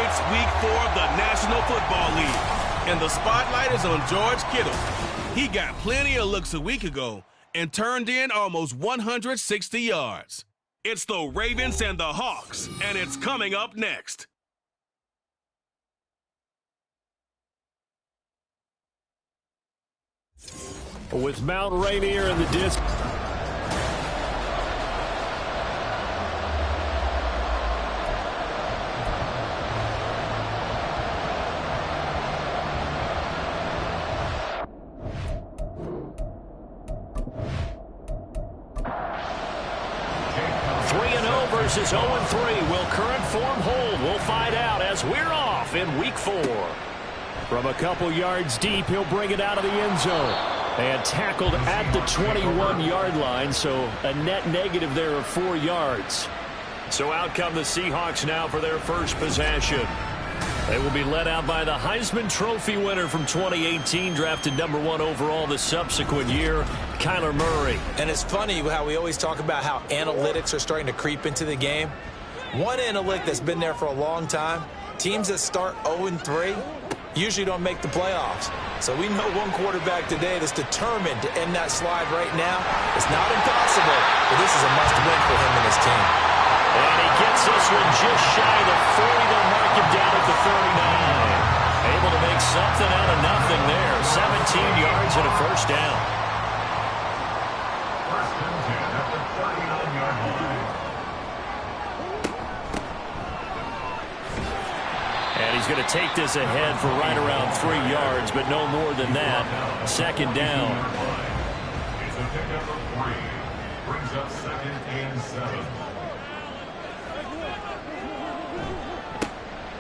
It's week 4 of the National Football League, and the spotlight is on George Kittle. He got plenty of looks a week ago and turned in almost 160 yards. It's the Ravens and the Hawks, and it's coming up next. With Mount Rainier in the distance. Versus 0-3. Will current form hold? We'll find out as we're off in week 4. From a couple yards deep, he'll bring it out of the end zone. And tackled at the 21-yard line, so a net negative there of 4 yards. So out come the Seahawks now for their first possession. They will be led out by the Heisman Trophy winner from 2018, drafted #1 overall the subsequent year, Kyler Murray. And it's funny how we always talk about how analytics are starting to creep into the game. One analytic that's been there for a long time, teams that start 0-3 usually don't make the playoffs. So we know one quarterback today that's determined to end that slide right now. It's not impossible, but this is a must-win for him and his team. And he gets this one just shy of the 40. They'll mark him down at the 39. Able to make something out of nothing there. 17 yards and a first down. First and 10 at the 39-yard line. And he's going to take this ahead for right around 3 yards, but no more than that. Second down. It's a pickup of 3. Brings up 2nd and 7.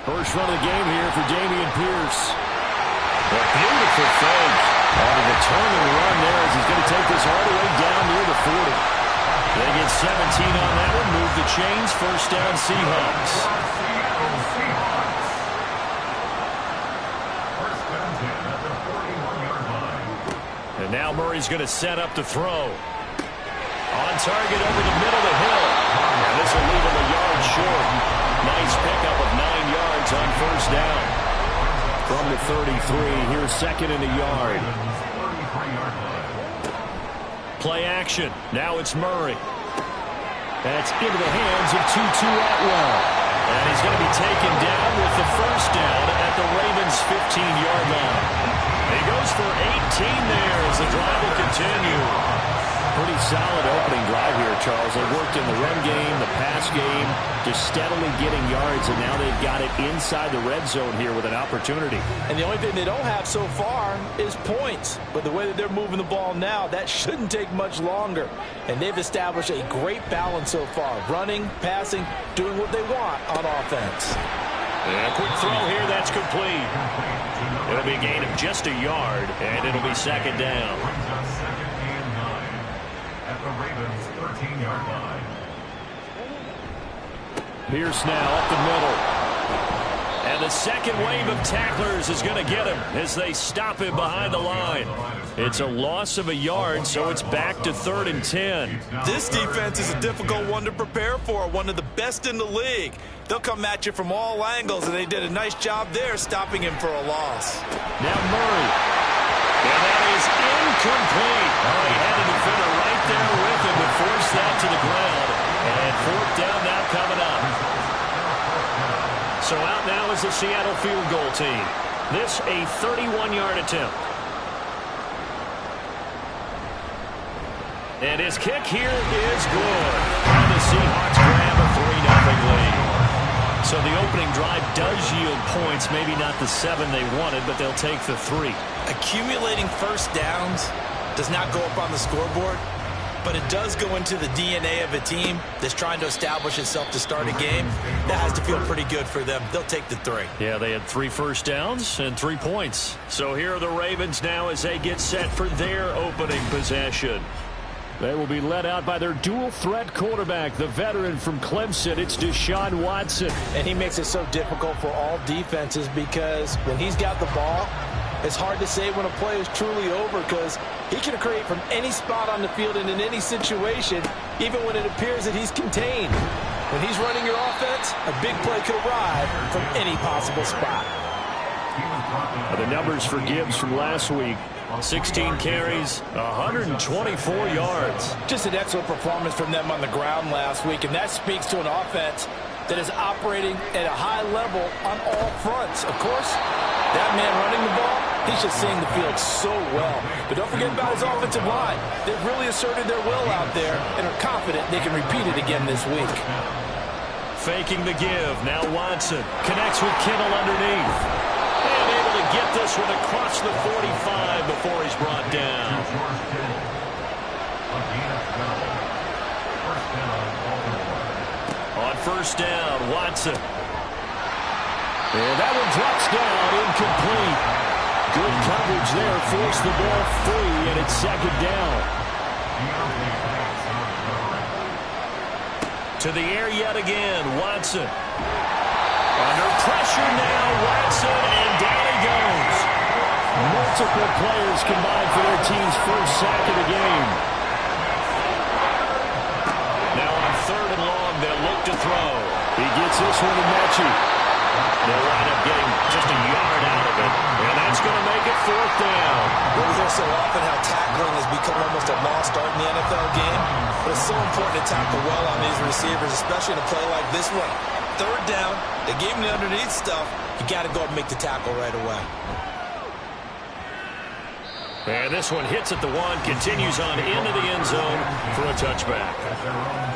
First run of the game here for Dameon Pierce. A beautiful fake. On the turn and run there as he's going to take this all the way down near the 40. They get 17 on that one. Move the chains. First down Seahawks. First and 10 at the 41-yard line. And now Murray's going to set up to throw. On target over the middle of the hill. And this will leave him a yard short. Nice pickup of 9 yards on first down. From the 33, here's second and a yard. Play action. Now it's Murray. That's into the hands of Tutu Atwell. And he's going to be taken down with the first down at the Ravens' 15-yard line. He goes for 18 there as the drive will continue. Pretty solid opening drive here, Charles. They worked in the run game, the pass game, just steadily getting yards, and now they've got it inside the red zone here with an opportunity. And the only thing they don't have so far is points. But the way that they're moving the ball now, that shouldn't take much longer. And they've established a great balance so far. Running, passing, doing what they want on offense. And a quick throw here, that's complete. It'll be a gain of just a yard, and it'll be second down. At the Ravens' 13-yard line. Pierce now up the middle. And the second wave of tacklers is going to get him as they stop him behind the line. It's a loss of a yard, so it's back to 3rd and 10. This defense is a difficult one to prepare for, one of the best in the league. They'll come at you from all angles, and they did a nice job there stopping him for a loss. Now Murray. And that is incomplete. Oh, he had a defender right there with him to force that to the ground. And 4th down now coming up. So out now is the Seattle field goal team. This a 31-yard attempt. And his kick here is good. And the Seahawks grab a 3-0 lead. So the opening drive does yield points, maybe not the 7 they wanted, but they'll take the 3. Accumulating first downs does not go up on the scoreboard, but it does go into the DNA of a team that's trying to establish itself to start a game. That has to feel pretty good for them. They'll take the 3. Yeah, they had 3 first downs and 3 points. So here are the Ravens now as they get set for their opening possession. They will be led out by their dual-threat quarterback, the veteran from Clemson. It's Deshaun Watson. And he makes it so difficult for all defenses because when he's got the ball, it's hard to say when a play is truly over because he can create from any spot on the field and in any situation, even when it appears that he's contained. When he's running your offense, a big play could arrive from any possible spot. The numbers for Gibbs from last week: 16 carries, 124 yards. Just an excellent performance from them on the ground last week, and that speaks to an offense that is operating at a high level on all fronts. Of course, that man running the ball, he's just seeing the field so well. But don't forget about his offensive line. They've really asserted their will out there and are confident they can repeat it again this week. Faking the give. Now Watson connects with Kittle underneath. And able to get this one across the 45 before he's brought down. On first down, Watson. And that one drops down, incomplete. Good coverage there, forced the ball free, and it's second down. To the air yet again, Watson. Under pressure now, Watson, and down he goes. Multiple players combined for their team's first sack of the game. Now on third and long, they'll look to throw. He gets this one to Mechie. They'll wind up getting just a yard out of it, and that's going to make it fourth down. We hear so often how tackling has become almost a lost art in the NFL game, but it's so important to tackle well on these receivers, especially in a play like this one. Third down, they gave him the underneath stuff. You got to go and make the tackle right away. And this one hits at the one, continues on into the end zone for a touchback.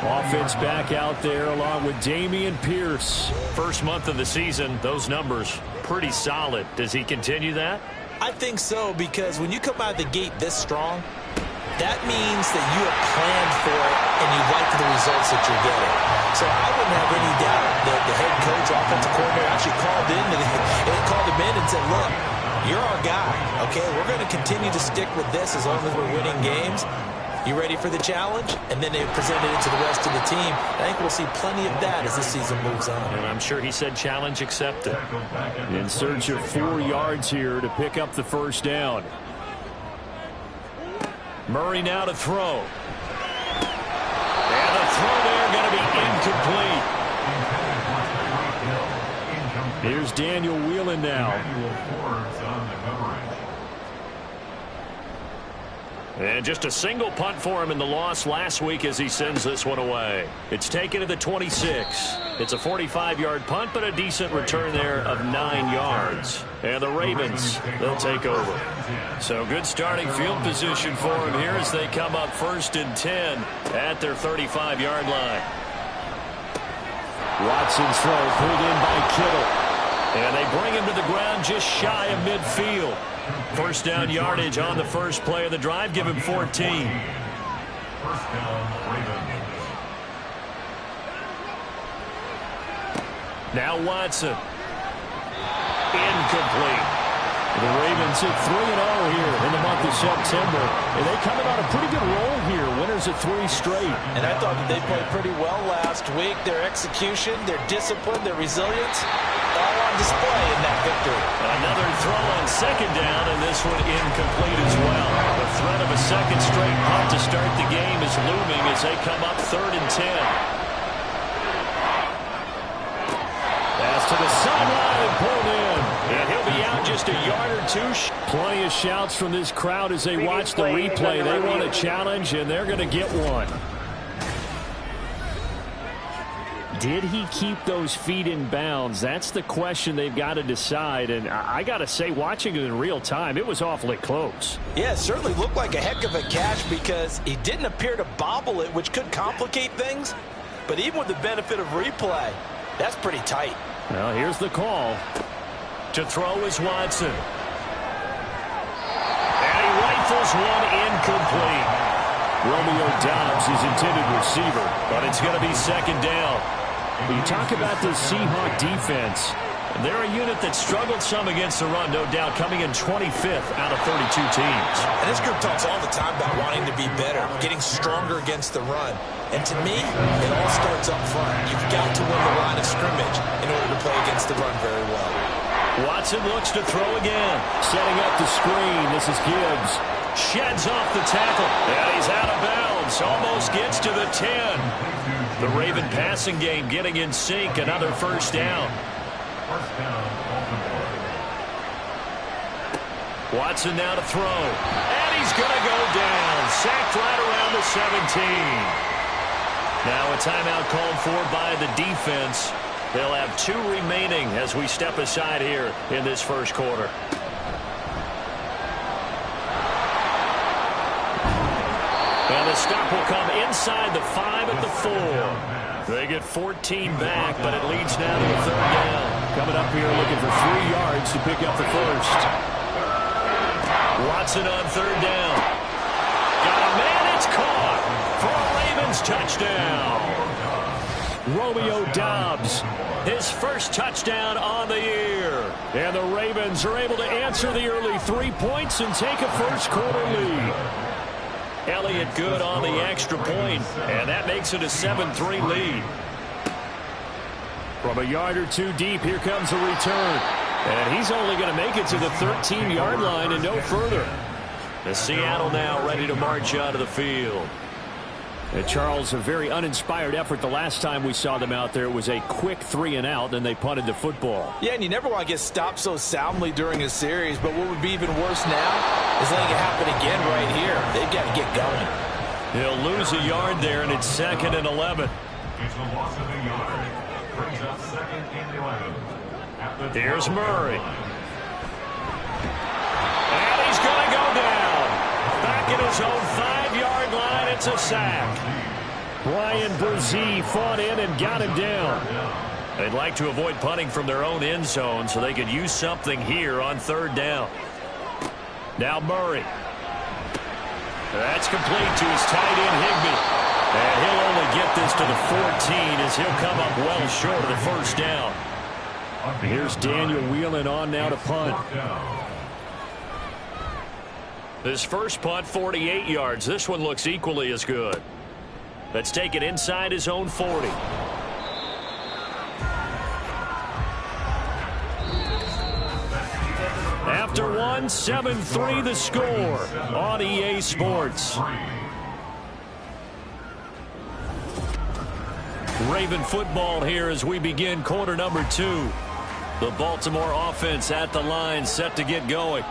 Offense back out there along with Dameon Pierce. First month of the season, those numbers pretty solid. Does he continue that? I think so, because when you come out of the gate this strong, that means that you have planned for it and you like the results that you're getting. So I wouldn't have any doubt that the head coach, offensive coordinator actually called him in and said, look, you're our guy, okay? We're going to continue to stick with this as long as we're winning games. You ready for the challenge? And then they presented it to the rest of the team. I think we'll see plenty of that as the season moves on. And I'm sure he said challenge accepted. In search of 4 yards here to pick up the first down. Murray now to throw. And the throw there going to be incomplete. Here's Daniel Whelan now. And just a single punt for him in the loss last week as he sends this one away. It's taken to the 26. It's a 45-yard punt, but a decent return there of 9 yards. And the Ravens, they'll take over. So good starting field position for him here as they come up 1st and 10 at their 35-yard line. Watson's throw pulled in by Kittle. And they bring him to the ground just shy of midfield. First down yardage on the first play of the drive. Give him 14. First down, Ravens. Now Watson. Incomplete. The Ravens hit 3-0 here in the month of September. And they coming on a pretty good roll here. Winners of 3 straight. And I thought that they played pretty well last week. Their execution, their discipline, their resilience, all on display in that victory. Another throw on second down, and this one incomplete as well. The threat of a second straight punt to start the game is looming as they come up 3rd and 10. Pass to the sideline and pulled in. And he'll be out just a yard or 2. Plenty of shouts from this crowd as they watch the replay. They want a challenge, and they're going to get one. Did he keep those feet in bounds? That's the question they've got to decide. And I got to say, watching it in real time, it was awfully close. Yeah, it certainly looked like a heck of a catch because he didn't appear to bobble it, which could complicate things. But even with the benefit of replay, that's pretty tight. Well, here's the call. To throw is Watson. And he rifles one incomplete. Romeo Doubs, his intended receiver, but it's going to be second down. When you talk about this Seahawk defense, they're a unit that struggled some against the run, no doubt, coming in 25th out of 32 teams. And this group talks all the time about wanting to be better, getting stronger against the run. And to me, it all starts up front. You've got to win the line of scrimmage in order to play against the run very well. Watson looks to throw again. Setting up the screen. This is Gibbs. Sheds off the tackle. And he's out of bounds. Almost gets to the 10. The Raven passing game getting in sync. Another first down. First down, Baltimore. Watson now to throw. And he's going to go down. Sacked right around the 17. Now a timeout called for by the defense. They'll have 2 remaining as we step aside here in this first quarter. And the stop will come inside the 5 at the 4. They get 14 back, but it leads now to a 3rd down. Coming up here looking for 3 yards to pick up the first. Watson on 3rd down. Got a man, it's caught for a Ravens touchdown. Romeo Doubs, his first touchdown on the year. And the Ravens are able to answer the early 3 points and take a first quarter lead. Elliott good on the extra point, and that makes it a 7-3 lead. From a yard or 2 deep, here comes a return. And he's only going to make it to the 13-yard line and no further. The Seattle now ready to march out of the field. And Charles, a very uninspired effort the last time we saw them out there. It was a quick 3 and out, and they punted the football. Yeah, and you never want to get stopped so soundly during a series, but what would be even worse now is letting it happen again right here. They've got to get going. He'll lose a yard there, and it's 2nd and 11. It's a loss of a yard. Brings up 2nd and 11. Here's Murray. And he's going to go down. Back at his own 5-yard line, it's a sack. Brian Brzee fought in and got him down. They'd like to avoid punting from their own end zone so they could use something here on 3rd down. Now Murray. That's complete to his tight end, Higbee. And he'll only get this to the 14 as he'll come up well short of the first down. Here's Daniel Whelan on now to punt. This first punt, 48 yards. This one looks equally as good. Let's take it inside his own 40. After 1, 7-3 the score on EA Sports. Raven football here as we begin quarter number 2. The Baltimore offense at the line, set to get going.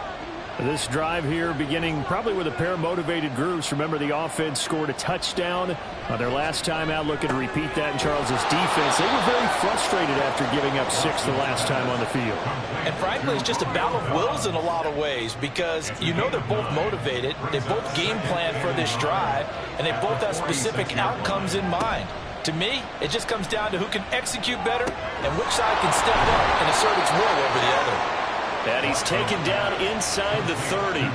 This drive here beginning probably with a pair of motivated groups. Remember, the offense scored a touchdown on their last time out. Looking to repeat that in Charles's defense. They were very frustrated after giving up 6 the last time on the field. And frankly, it's just a battle of wills in a lot of ways because you know they're both motivated. They both game plan for this drive, and they both have specific outcomes in mind. To me, it just comes down to who can execute better and which side can step up and assert its will over the other. And he's taken down inside the 30.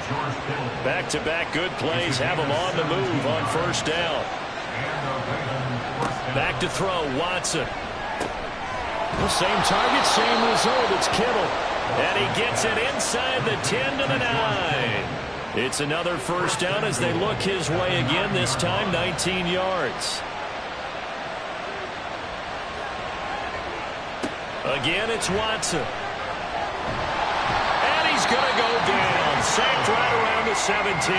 Back-to-back good plays have him on the move on first down. Back to throw, Watson. The same target, same result. It's Kittle. And he gets it inside the 10 to the 9. It's another first down as they look his way again, this time 19 yards. Again, it's Watson. And he's going to go down. Sacked right around the 17.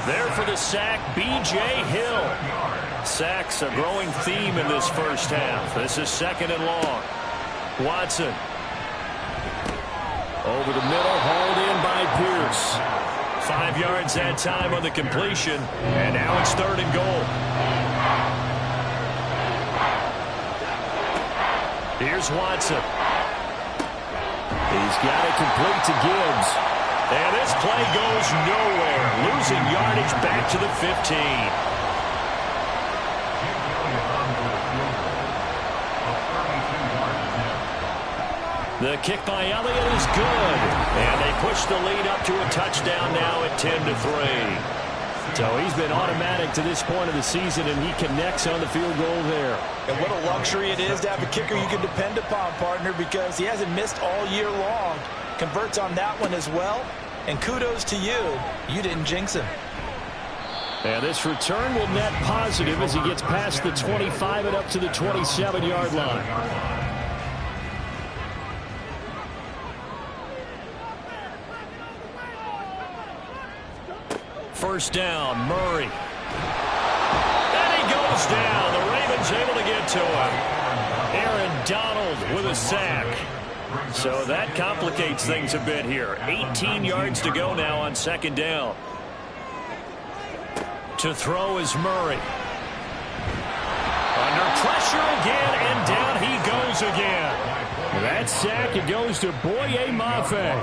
There for the sack, B.J. Hill. Sacks a growing theme in this first half. This is 2nd and long. Watson. Over the middle, hauled in by Pierce. 5 yards that time on the completion. And now it's 3rd and goal. Here's Watson. He's got it complete to Gibbs. And this play goes nowhere. Losing yardage back to the 15. The kick by Elliott is good. And they push the lead up to a touchdown now at 10-3. So he's been automatic to this point of the season, and he connects on the field goal there. And what a luxury it is to have a kicker you can depend upon, partner, because he hasn't missed all year long. Converts on that one as well. And kudos to you. You didn't jinx him. And this return will net positive as he gets past the 25 and up to the 27-yard line. First down, Murray. And he goes falls down. The Ravens able to get to him. Aaron Donald with a sack. So that complicates things a bit here. 18 yards to go now on second down. To throw is Murray. Under pressure again, and down he goes again. That sack, it goes to Boye Mafe.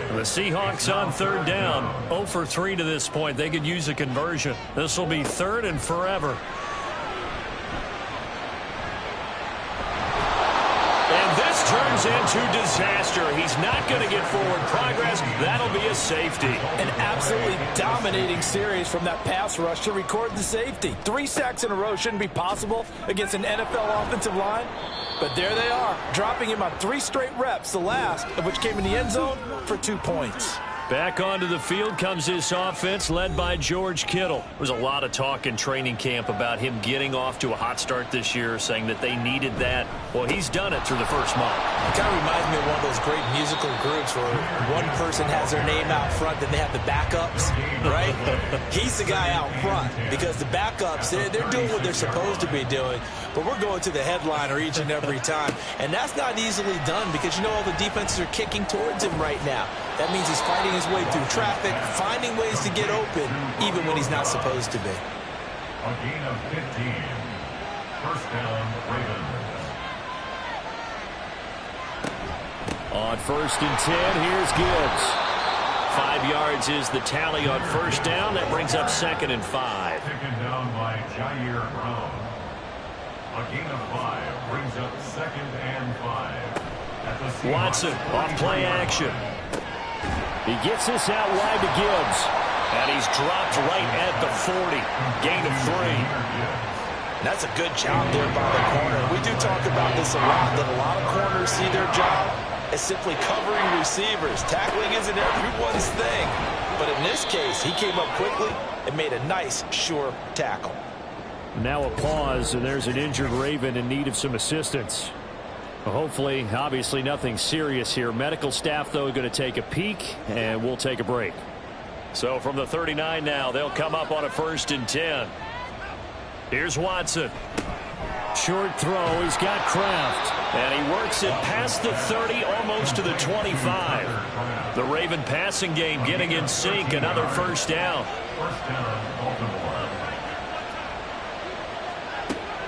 The Seahawks on third down. 0 for 3 to this point. They could use a conversion. This will be third and forever. And this turns into disaster. He's not going to get forward progress. That'll be a safety. An absolutely dominating series from that pass rush to record the safety. 3 sacks in a row shouldn't be possible against an NFL offensive line. But there they are, dropping him on 3 straight reps, the last of which came in the end zone for 2 points. Back onto the field comes this offense led by George Kittle. There's a lot of talk in training camp about him getting off to a hot start this year, saying that they needed that. Well, he's done it through the first month. It kind of reminds me of one of those great musical groups where one person has their name out front, then they have the backups, right? He's the guy out front because the backups, they're doing what they're supposed to be doing, but we're going to the headliner each and every time. And that's not easily done because, you know, all the defenses are kicking towards him right now. That means he's fighting his way through traffic, finding ways to get open, even when he's not supposed to be. A gain of 15. First down, Ravens. On first and 10, here's Gibbs. 5 yards is the tally on first down. That brings up second and 5. Taken down by Jair Brown. A gain of 5 brings up second and 5. At the Watson on play action. He gets this out wide to Gibbs. And he's dropped right at the 40. Gain of 3. That's a good job there by the corner. We do talk about this a lot, that a lot of corners see their job as simply covering receivers. Tackling isn't everyone's thing. But in this case, he came up quickly and made a nice, sure tackle. Now a pause, and there's an injured Raven in need of some assistance. Hopefully, obviously nothing serious here. Medical staff, though, going to take a peek, and we'll take a break. So from the 39 now, they'll come up on a first and 10. Here's Watson. Short throw. He's got Kraft. And he works it past the 30, almost to the 25. The Raven passing game getting in sync. Another first down.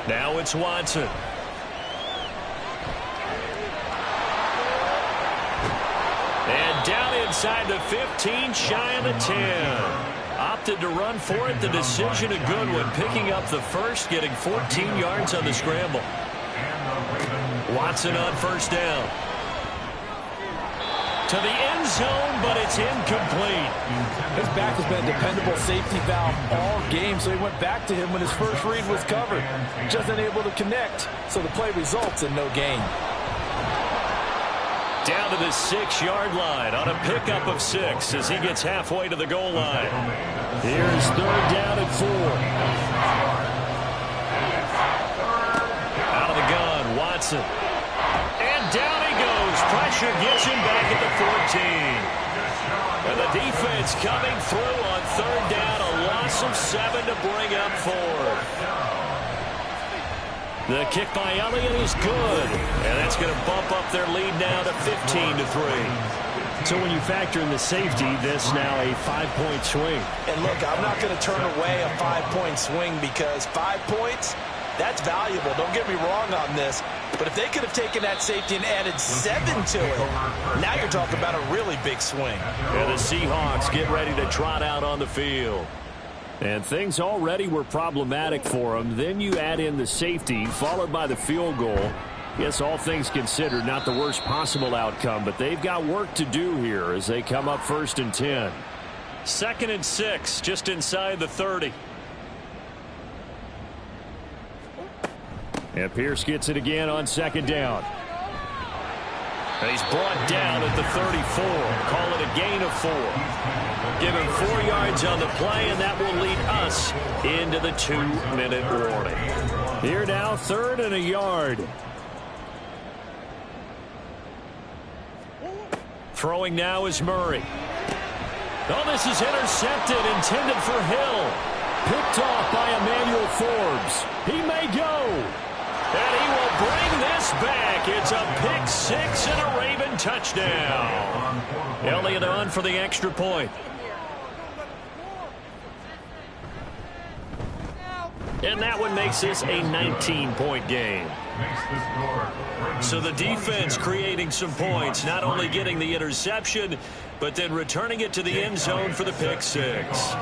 Now it's Watson. And down inside the 15, shy of the 10. Opted to run for it. The decision a good one. Picking up the first, getting 14 yards on the scramble. Watson on first down. To the end zone, but it's incomplete. His back has been a dependable safety valve all game, so he went back to him when his first read was covered. Just unable to connect, so the play results in no gain. Down to the 6-yard line on a pickup of 6 as he gets halfway to the goal line. Here's third down and 4. Out of the gun, Watson. And down he goes. Pressure gets him back at the 14. And the defense coming through on third down. A loss of 7 to bring up 4. The kick by Elliott is good. And that's going to bump up their lead now to 15-3. So when you factor in the safety, this now a 5-point swing. And look, I'm not going to turn away a 5-point swing because 5 points, that's valuable. Don't get me wrong on this. But if they could have taken that safety and added 7 to it, now you're talking about a really big swing. And the Seahawks get ready to trot out on the field. And things already were problematic for them. Then you add in the safety, followed by the field goal. Yes, all things considered, not the worst possible outcome, but they've got work to do here as they come up first and 10. Second and 6, just inside the 30. And Pierce gets it again on second down. And he's brought down at the 34. Call it a gain of 4. Give him 4 yards on the play, and that will lead us into the 2-minute warning. Here now, third and a yard. Throwing now is Murray. Oh, this is intercepted, intended for Hill. Picked off by Emmanuel Forbes. He may go. And he will bring this back. It's a pick six and a Raven touchdown. Elliott on for the extra point. And that one makes this a 19-point game. So the defense creating some points, not only getting the interception, but then returning it to the end zone for the pick six.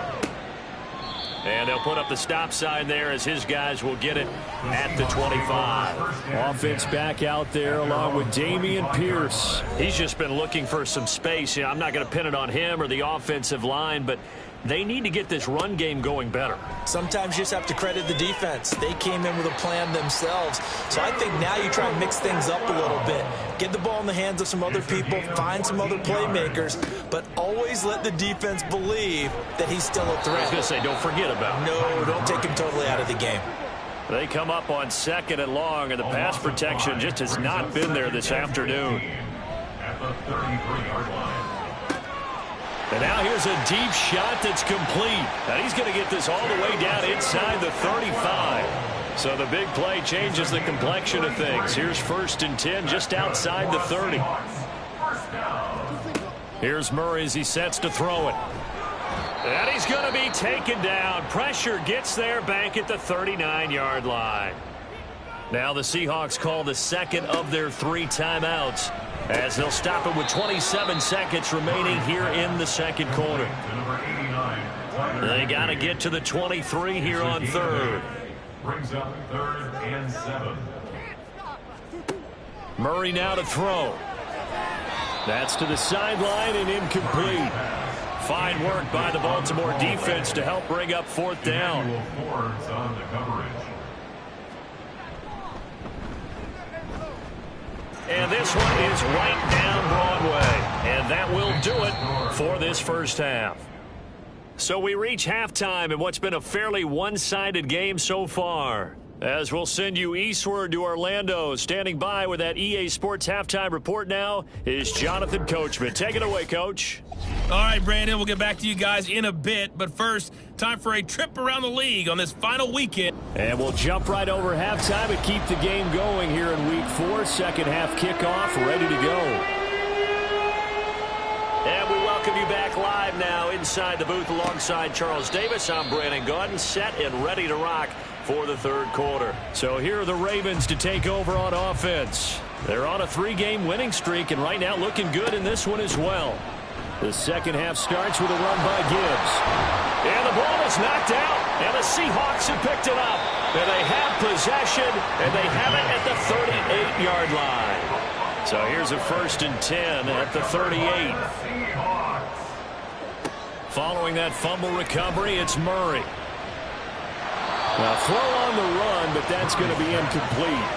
And they'll put up the stop sign there as his guys will get it at the 25. Offense back out there along with Dameon Pierce. He's just been looking for some space. You know, I'm not going to pin it on him or the offensive line, but they need to get this run game going better. Sometimes you just have to credit the defense. They came in with a plan themselves. So I think now you try and mix things up a little bit. Get the ball in the hands of some other people, find some other playmakers, but always let the defense believe that he's still a threat. I was going to say, don't forget about him. No, don't take him totally out of the game. They come up on 2nd and long, and the pass protection just has not been there this afternoon. At the 33-yard line. And now here's a deep shot that's complete. And he's going to get this all the way down inside the 35. So the big play changes the complexion of things. Here's 1st and 10 just outside the 30. Here's Murray as he sets to throw it. And he's going to be taken down. Pressure gets there back at the 39-yard line. Now the Seahawks call the second of their 3 timeouts, as they'll stop it with 27 seconds remaining here in the second quarter. They got to get to the 23 here on 3rd. Brings up 3rd and 7. Murray now to throw. That's to the sideline and incomplete. Fine work by the Baltimore defense to help bring up 4th down. Forbes on the coverage. And this one is right down Broadway. And that will do it for this first half. So we reach halftime in what's been a fairly one-sided game so far. As we'll send you eastward to Orlando. Standing by with that EA Sports halftime report now is Jonathan Coachman. Take it away, Coach. All right, Brandon, we'll get back to you guys in a bit. But first, time for a trip around the league on this final weekend. And we'll jump right over halftime and keep the game going here in Week 4. Second half kickoff, ready to go. And we welcome you back live now inside the booth alongside Charles Davis. I'm Brandon Gaudin, set and ready to rock for the third quarter. So here are the Ravens to take over on offense. They're on a 3-game winning streak, and right now looking good in this one as well. The second half starts with a run by Gibbs. And the ball is knocked out, and the Seahawks have picked it up. And they have possession, and they have it at the 38-yard line. So here's a 1st and 10 at the 38. Following that fumble recovery, it's Murray. Now throw on the run, but that's going to be incomplete.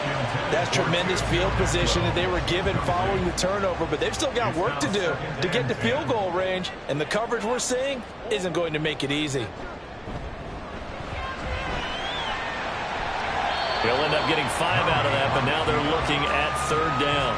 That's tremendous field position that they were given following the turnover, but they've still got work to do to get to field goal range, and the coverage we're seeing isn't going to make it easy. He'll end up getting 5 out of that, but now they're looking at 3rd down.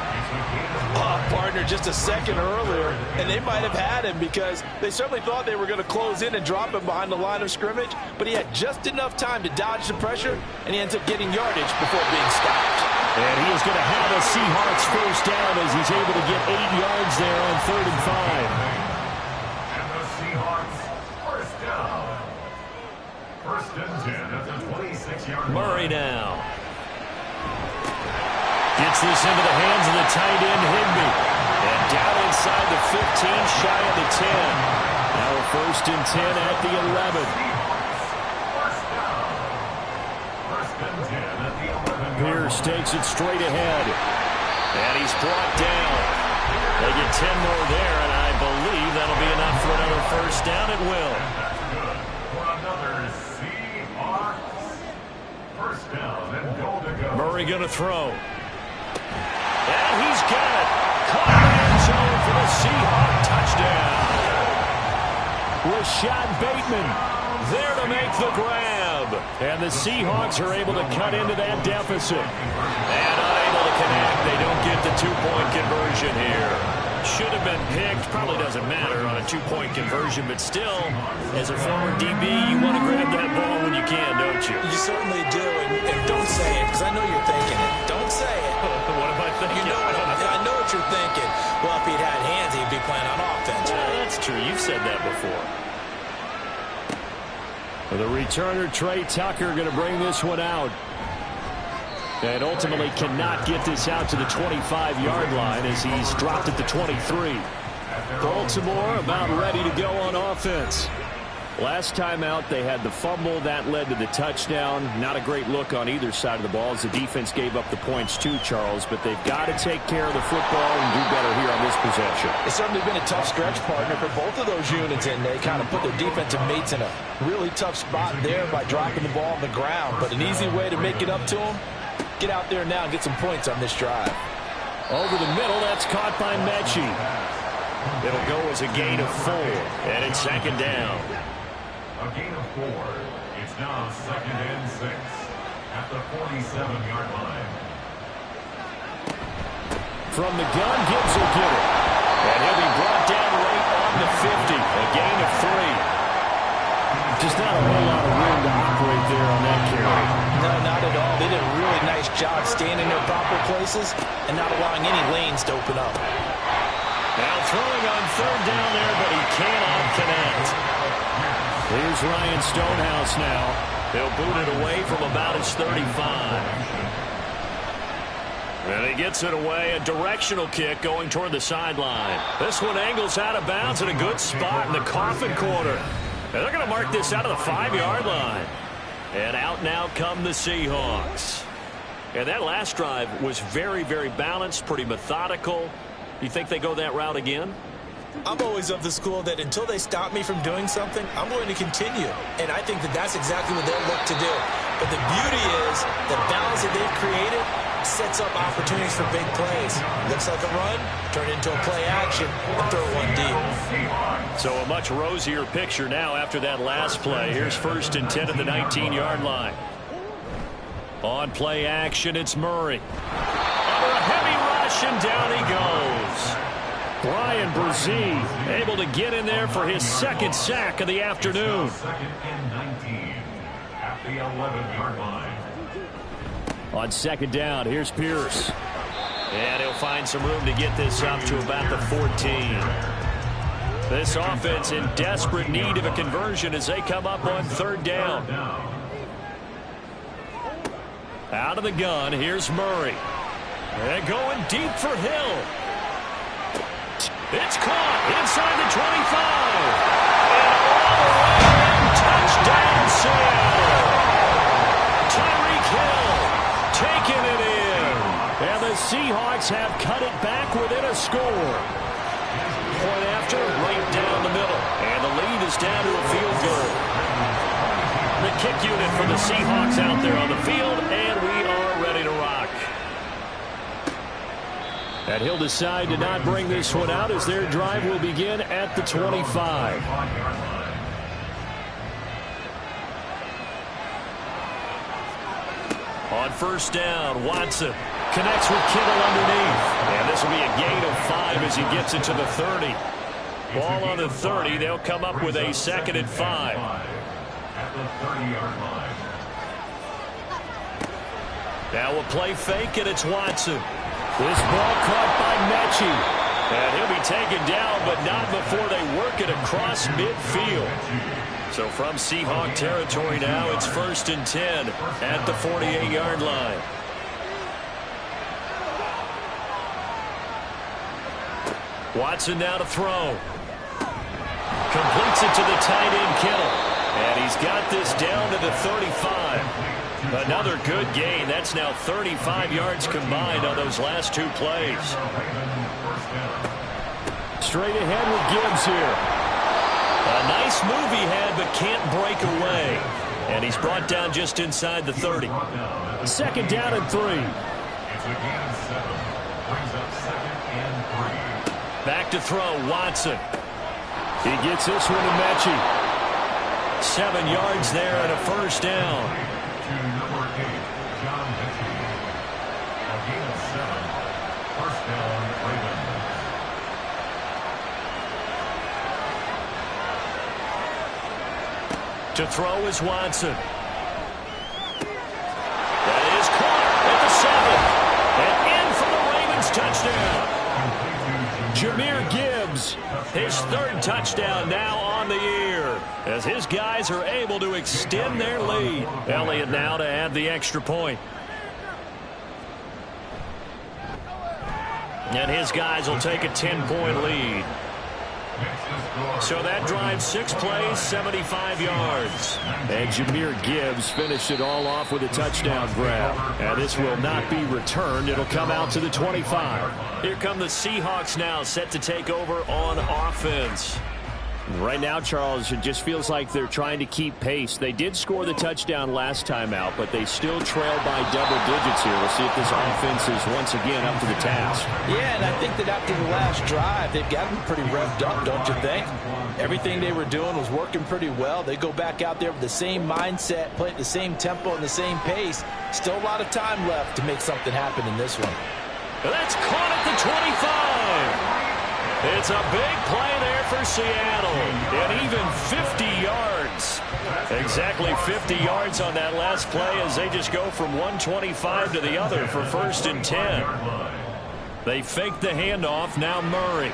Partner just a second earlier, and they might have had him because they certainly thought they were going to close in and drop him behind the line of scrimmage, but he had just enough time to dodge the pressure, and he ends up getting yardage before being stopped. And he is going to have a Seahawks first down as he's able to get 8 yards there on 3rd and 5. And the Seahawks first down. 1st and 10 at the 26-yard line. Murray now. Gets this into the hands of the tight end, Higbee. And down inside the 15, shy of the 10. Now a 1st and 10 at the 11. First down. 1st and 10 at the 11. Pierce takes it straight ahead. And he's brought down. They get 10 more there, and I believe that'll be enough for another first down. It will. That's good for another Seahawks. First down and goal to go. Murray going to throw. And he's got it. Caught in the end zone for the Seahawk touchdown. Rashad Bateman there to make the grab. And the Seahawks are able to cut into that deficit. And unable to connect. They don't get the 2-point conversion here. should have been picked. Probably doesn't matter on a two-point conversion, but still, as a former DB, you want to grab that ball when you can, don't you? You certainly do, and don't say it, because I know you're thinking it. Don't say it. What am I thinking? I know what you're thinking. Well, if he'd had hands, he'd be playing on offense. Yeah, that's true. You've said that before. For the returner, Trey Tucker, going to bring this one out. And ultimately cannot get this out to the 25-yard line as he's dropped at the 23. Baltimore about ready to go on offense. Last time out, they had the fumble. That led to the touchdown. Not a great look on either side of the ball as the defense gave up the points too, Charles. But they've got to take care of the football and do better here on this possession. It's certainly been a tough stretch, partner, for both of those units, and they kind of put their defensive mates in a really tough spot there by dropping the ball on the ground. But an easy way to make it up to them, get out there now and get some points on this drive. Over the middle, that's caught by Mechie. It'll go as a gain of 4, and it's second down. A gain of 4. It's now 2nd and 6 at the 47-yard line. From the gun, Gibbs will get it. And he'll be brought down right on the 50. A gain of 3. Just not a whole lot of room to operate there on that carry. No, not at all. They did a really nice job staying in their proper places and not allowing any lanes to open up. Now throwing on 3rd down there, but he cannot connect. Here's Ryan Stonehouse now. He'll boot it away from about his 35. And he gets it away. A directional kick going toward the sideline. This one angles out of bounds in a good spot in the coffin corner. And they're going to mark this out of the 5-yard line. And out now come the Seahawks. And that last drive was very, very balanced, pretty methodical. You think they go that route again? I'm always of the school that until they stop me from doing something, I'm going to continue. And I think that that's exactly what they'll look to do. But the beauty is the balance that they've created sets up opportunities for big plays. Looks like a run, turn into a play action, and throw one deep. So a much rosier picture now after that last play. Here's 1st and 10 at the 19-yard line. On play action, it's Murray. Under a heavy rush, and down he goes. Brian Brzee able to get in there for his 2nd sack of the afternoon. 2nd and 19 at the 11-yard line. On 2nd down, here's Pierce. And he'll find some room to get this up to about the 14. This offense in desperate need of a conversion as they come up on 3rd down. Out of the gun, here's Murray. And going deep for Hill. It's caught inside the 25. And all the way in, touchdown Seattle. Tyreek Hill taking it in. And the Seahawks have cut it back within a score. Point after, right down the middle. And the lead is down to a field goal. The kick unit for the Seahawks out there on the field, and we are ready to rock. And he'll decide to not bring this one out as their drive will begin at the 25. On 1st down, Watson connects with Kittle underneath. And this will be a gain of 5 as he gets it to the 30. Ball on the 30. They'll come up with a 2nd and 5. At the 30-yard line. Now a play fake, and it's Watson. This ball caught by Mechie. And he'll be taken down, but not before they work it across midfield. So from Seahawk territory now, it's 1st and 10 at the 48-yard line. Watson now to throw. Completes it to the tight end, Kittle. And he's got this down to the 35. Another good gain. That's now 35 yards combined on those last 2 plays. Straight ahead with Gibbs here. A nice move he had, but can't break away. And he's brought down just inside the 30. 2nd down and 3. It's a gain of 7. Brings up 2nd and 3. Back to throw, Watson. He gets this one to Mechie. 7 yards there and a 1st down. To number 8, John Mechie. A gain of 7. 1st down, Ravens. To throw is Watson. That is caught at the 7. And in for the Ravens touchdown. Jahmyr Gibbs, his 3rd touchdown now on the year, as his guys are able to extend their lead. Elliott now to add the extra point. And his guys will take a 10-point lead. So that drives 6 plays, 75 yards. And Jahmyr Gibbs finished it all off with a touchdown grab. And this will not be returned. It'll come out to the 25. Here come the Seahawks now, set to take over on offense. Right now, Charles, it just feels like they're trying to keep pace. They did score the touchdown last time out, but they still trail by double digits here. We'll see if this offense is once again up to the task. Yeah, and I think that after the last drive, they've got them pretty revved up, don't you think? Everything they were doing was working pretty well. They go back out there with the same mindset, play at the same tempo and the same pace. Still a lot of time left to make something happen in this one. That's caught at the 25. It's a big play there for Seattle, and even 50 yards. Exactly 50 yards on that last play as they just go from 125 to the other for 1st and 10. They fake the handoff, now Murray.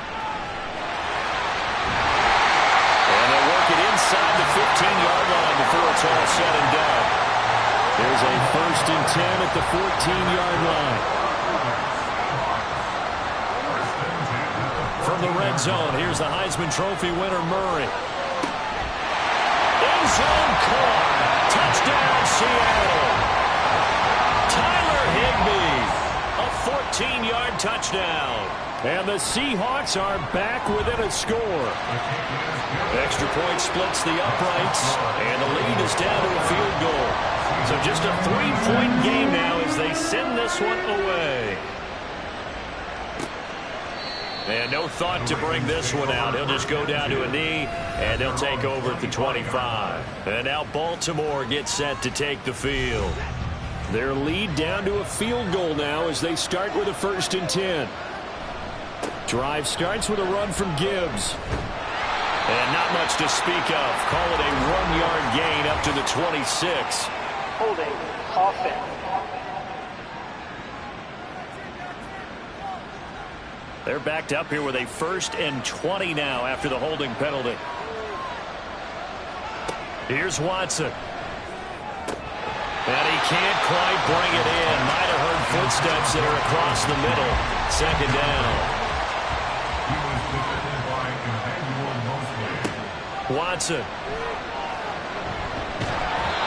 And they work it inside the 15-yard line before it's all said and done. There's a 1st and 10 at the 14-yard line. From the red zone, here's the Heisman Trophy winner, Murray. End zone caught. Touchdown, Seattle. Tyler Higbee, a 14-yard touchdown. And the Seahawks are back within a score. Extra point splits the uprights, and the lead is down to a field goal. So just a 3-point game now as they send this one away. And no thought to bring this one out. He'll just go down to a knee, and they'll take over at the 25. And now Baltimore gets set to take the field. Their lead down to a field goal now as they start with a 1st and 10. Drive starts with a run from Gibbs. And not much to speak of. Call it a 1-yard gain up to the 26. Holding offense. They're backed up here with a 1st and 20 now after the holding penalty. Here's Watson. And he can't quite bring it in. Might have heard footsteps there across the middle. 2nd down. Watson.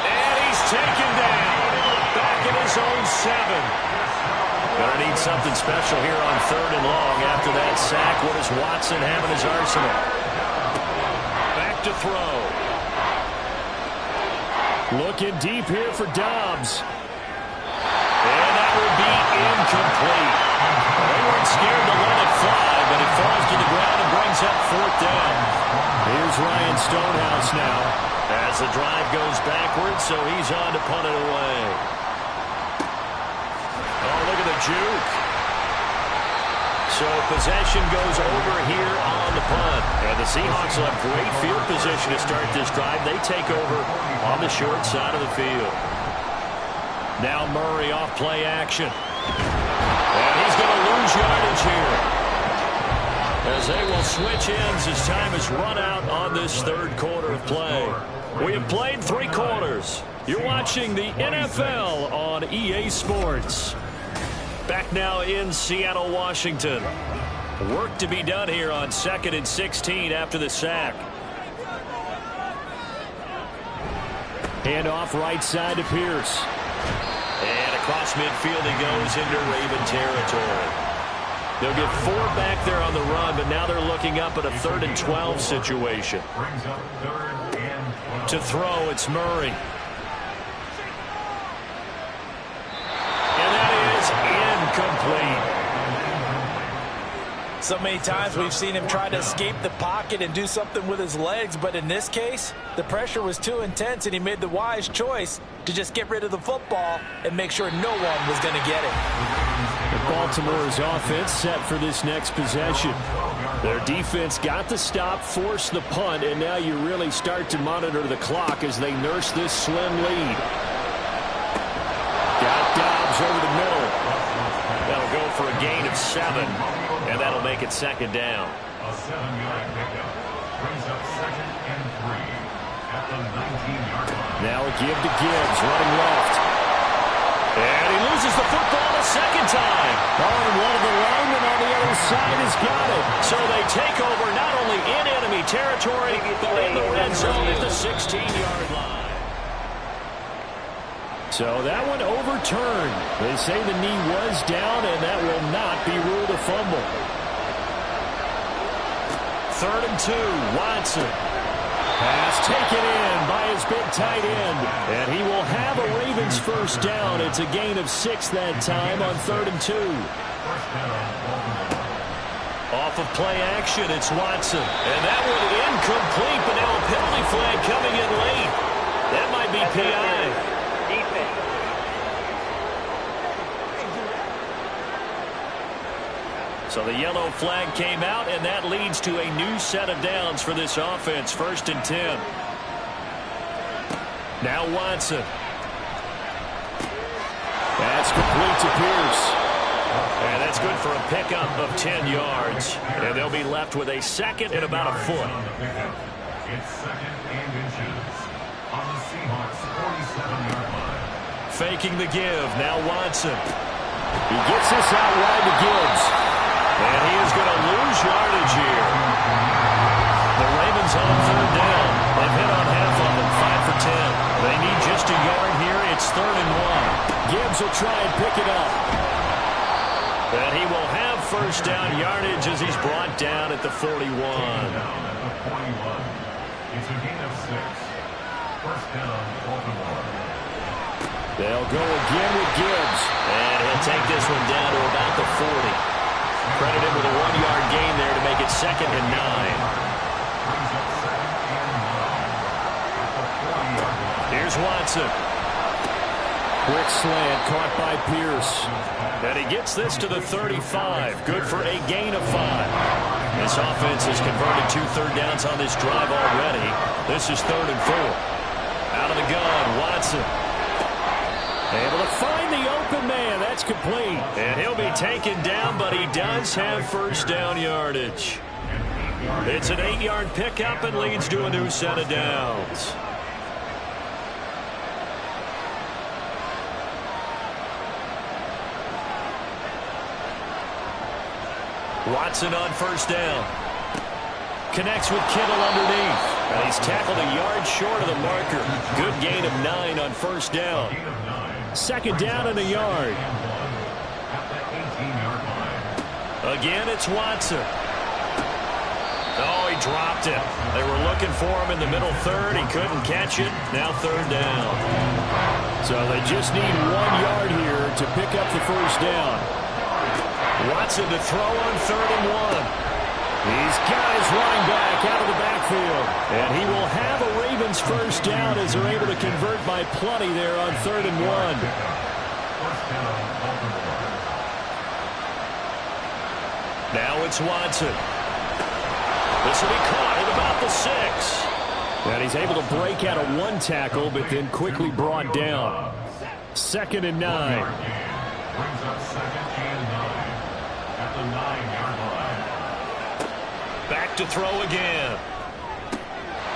And he's taken down. Back in his own 7. Gonna need something special here on 3rd and long after that sack. What does Watson have in his arsenal? Back to throw. Looking deep here for Dobbs. And that will be incomplete. They weren't scared to let it fly, but it falls to the ground and brings up 4th down. Here's Ryan Stonehouse now. As the drive goes backwards, so he's on to punt it away. Oh, look at the juke. So possession goes over here on the punt. And the Seahawks will have great field position to start this drive. They take over on the short side of the field. Now Murray off play action. And he's going to lose yardage here, as they will switch ends as time is run out on this 3rd quarter of play. We have played 3 quarters. You're watching the NFL on EA Sports. Back now in Seattle, Washington. Work to be done here on 2nd and 16 after the sack. Hand off right side to Pierce. And across midfield he goes into Raven territory. They'll get 4 back there on the run, but now they're looking up at a 3rd and 12 situation. To throw, it's Murray. Complete. So many times we've seen him try to escape the pocket and do something with his legs, but in this case, the pressure was too intense and he made the wise choice to just get rid of the football and make sure no one was going to get it. Baltimore's offense set for this next possession. Their defense got the stop, forced the punt, and now you really start to monitor the clock as they nurse this slim lead. Got Dobbs over the middle. That'll go for a gain of 7, and that'll make it second down. A 7-yard pickup brings up 2nd and 3 at the 19-yard line. Now a give to Gibbs, running left. And he loses the football a second time. Oh, and one of the linemen on the other side has got it. So they take over not only in enemy territory, but in the red zone at the 16-yard line. So that one overturned. They say the knee was down, and that will not be ruled a fumble. 3rd and 2, Watson. Pass taken in by his big tight end. And he will have a Ravens first down. It's a gain of 6 that time on 3rd and 2. Off of play action, it's Watson. And that one incomplete, but now a penalty flag coming in late. That might be PI. So the yellow flag came out, and that leads to a new set of downs for this offense. 1st and 10. Now Watson. That's complete to Pierce. And that's good for a pickup of 10 yards. And they'll be left with a second and about a foot. It's 2nd and inches on the Seahawks 47-yard line. Faking the give. Now Watson. He gets this out wide to Gibbs. And he is going to lose yardage here. The Ravens on 3rd down. They've hit on half of them, 5 for 10. They need just a yard here. It's 3rd and 1. Gibbs will try and pick it up. And he will have first down yardage as he's brought down at the 41. Down at the 41. It's a gain of 6. First down, Baltimore. They'll go again with Gibbs. And he'll take this one down to about the 40. Credited with a 1-yard gain there to make it 2nd and 9. Here's Watson. Quick slant caught by Pierce. And he gets this to the 35. Good for a gain of 5. This offense has converted 2 third downs on this drive already. This is 3rd and 4. Out of the gun, Watson. Able to find the open man. That's complete. And he'll be taken down, but he does have first down yardage. It's an 8-yard pickup and leads to a new set of downs. Watson on first down. Connects with Kittle underneath. And he's tackled a yard short of the marker. Good gain of 9 on first down. 2nd down and a yard. Again, it's Watson. Oh, he dropped it. They were looking for him in the middle 3rd. He couldn't catch it. Now 3rd down. So they just need 1 yard here to pick up the first down. Watson to throw on 3rd and 1. He's got his running back out of the backfield. And he will have a Ravens first down as they're able to convert by plenty there on 3rd and 1. Now it's Watson. This will be caught at about the 6. And he's able to break out of 1 tackle, but then quickly brought down. 2nd and 9. Brings up 2nd and 9 at the 9-yard line. Back to throw again.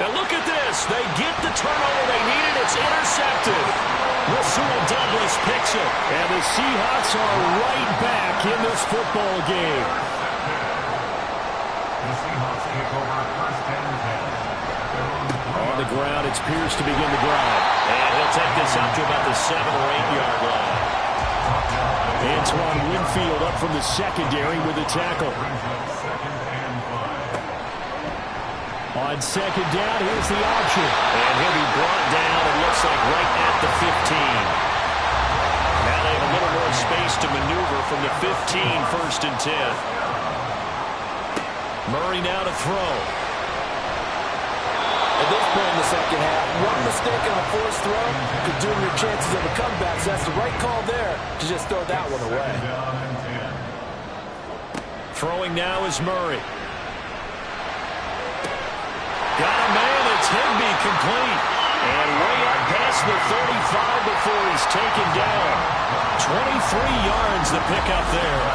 Now look at this. They get the turnover they needed. It's intercepted. Rasul Douglas picks it. And the Seahawks are right back in this football game. The Seahawks take over 1st and 10. On the ground, it's Pierce to begin the drive. And he'll take this up to about the 7 or 8-yard line. Antoine Winfield up from the secondary with the tackle. On 2nd down, here's the option. And he'll be brought down, it looks like right at the 15. Now they have a little more space to maneuver from the 15, 1st and 10. Murray now to throw. At this point in the second half, one mistake on a forced throw could doom your chances of a comeback. So that's the right call there to just throw that one away. Throwing now is Murray. Got a man. It's Higbee, complete. And way up past the 35 before he's taken down. 23 yards to pick up there.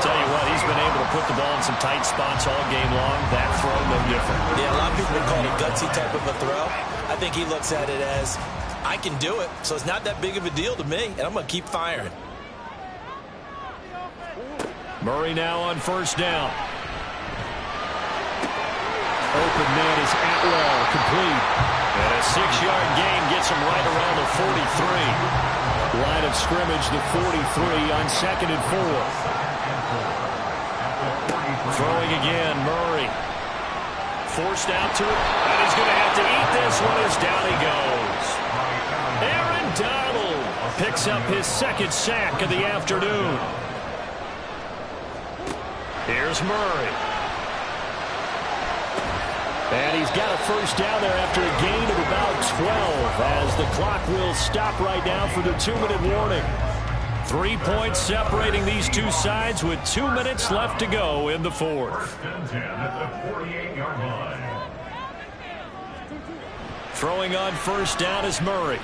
Tell you what, he's been able to put the ball in some tight spots all game long. That throw, no different. Yeah, a lot of people would call it a gutsy type of a throw. I think he looks at it as, I can do it, so it's not that big of a deal to me, and I'm going to keep firing. Murray now on first down. Open man is Atwell, complete. And a 6-yard gain gets him right around the 43. Line of scrimmage, the 43 on 2nd and 4. Throwing again, Murray. Forced out to it, and he's going to have to eat this one as down he goes. Aaron Donald picks up his 2nd sack of the afternoon. Here's Murray. And he's got a first down there after a gain of about 12 as the clock will stop right now for the 2-minute warning. 3 points separating these two sides with 2 minutes left to go in the 4th. First and 10 at the 48-yard line. Throwing on first down is Murray.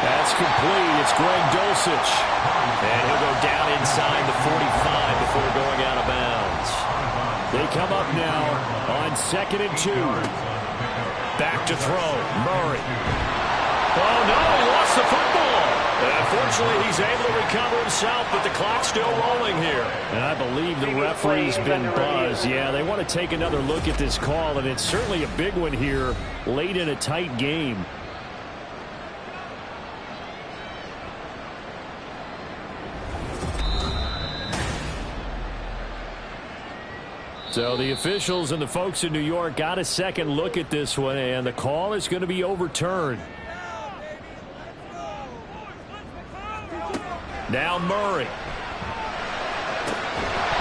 That's complete. It's Greg Dulcich. And he'll go down inside the 45 before going out of bounds. They come up now on 2nd and 2. Back to throw. Murray. Oh, no, he lost the football. Unfortunately, he's able to recover himself, but the clock's still rolling here. And I believe the referee's been buzzed. Yeah, they want to take another look at this call, and it's certainly a big one here late in a tight game. So the officials and the folks in New York got a second look at this one, and the call is going to be overturned. Now Murray.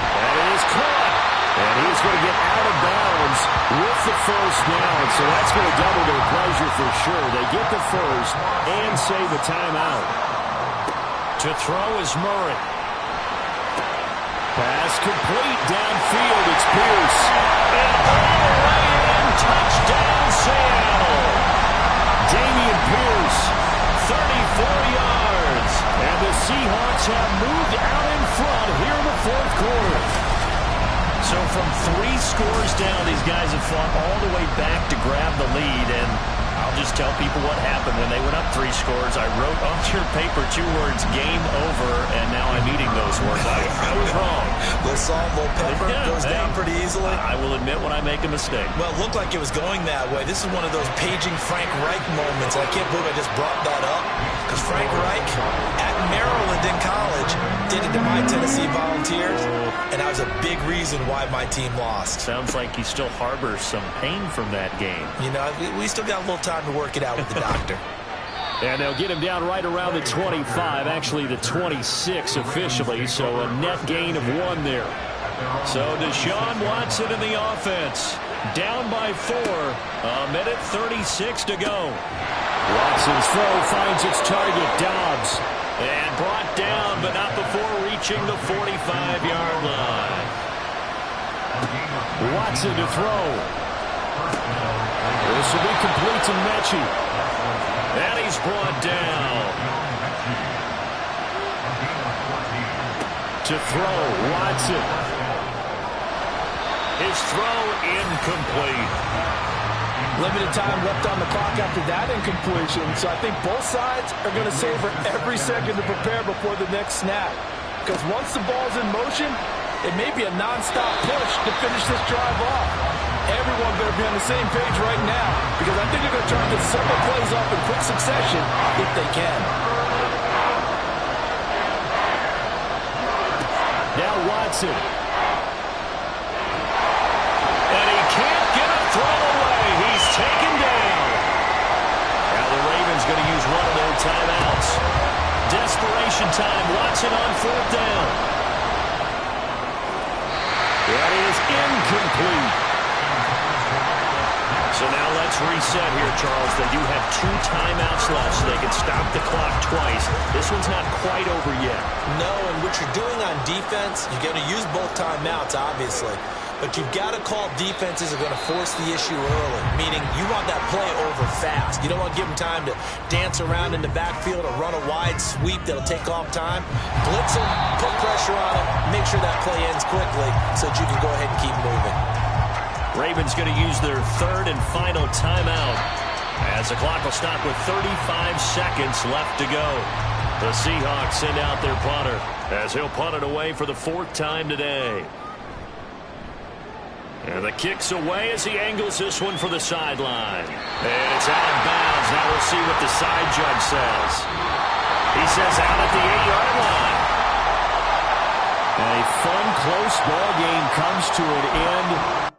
That is caught. And he's going to get out of bounds with the first down. So that's going to double their pleasure for sure. They get the first and save a timeout. To throw is Murray. Pass complete downfield. It's Pierce. And all the way in. Touchdown, Seattle. Damian Pierce, 34 yards. And the Seahawks have moved out in front here in the 4th quarter. So from 3 scores down, these guys have fought all the way back to grab the lead. And I'll just tell people what happened when they went up 3 scores. I wrote on your paper 2 words, game over, and now I'm eating those words. I was wrong. Little salt, little pepper, goes down pretty easily. I will admit when I make a mistake. Well, it looked like it was going that way. This is one of those paging Frank Reich moments. I can't believe I just brought that up. Because Frank Reich, at Maryland in college, did it to my Tennessee Volunteers, and that was a big reason why my team lost. Sounds like he still harbors some pain from that game. You know, we still got a little time to work it out with the doctor. And they'll get him down right around the 25, actually the 26 officially, so a net gain of 1 there. So Deshaun Watson in the offense, down by 4, a minute 36 to go. Watson's throw finds its target, Dobbs, and brought down, but not before reaching the 45-yard line. Watson to throw. This will be complete to Mechie. And he's brought down. To throw, Watson. His throw incomplete. Limited time left on the clock after that incompletion, so I think both sides are going to savor every second to prepare before the next snap. Because once the ball's in motion, it may be a non-stop push to finish this drive off. Everyone better be on the same page right now, because I think they're going to try to get several plays off in quick succession if they can. Now Watson. And he can't get a throw away. He's taken down. Now the Ravens going to use one of their timeouts. Desperation time. Watson on 4th down. That is incomplete. So now let's reset here, Charles. They do have 2 timeouts left, so they can stop the clock twice. This one's not quite over yet. No, and what you're doing on defense, you're going to use both timeouts, obviously. But you've got to call defenses are going to force the issue early, meaning you want that play over fast. You don't want to give them time to dance around in the backfield or run a wide sweep that'll take off time. Blitz them, put pressure on them, make sure that play ends quickly so that you can go ahead and keep moving. Ravens going to use their 3rd and final timeout as the clock will stop with 35 seconds left to go. The Seahawks send out their punter as he'll punt it away for the 4th time today. And the kick's away as he angles this one for the sideline. And it's out of bounds. Now we'll see what the side judge says. He says out at the 8-yard line. And a fun, close ball game comes to an end.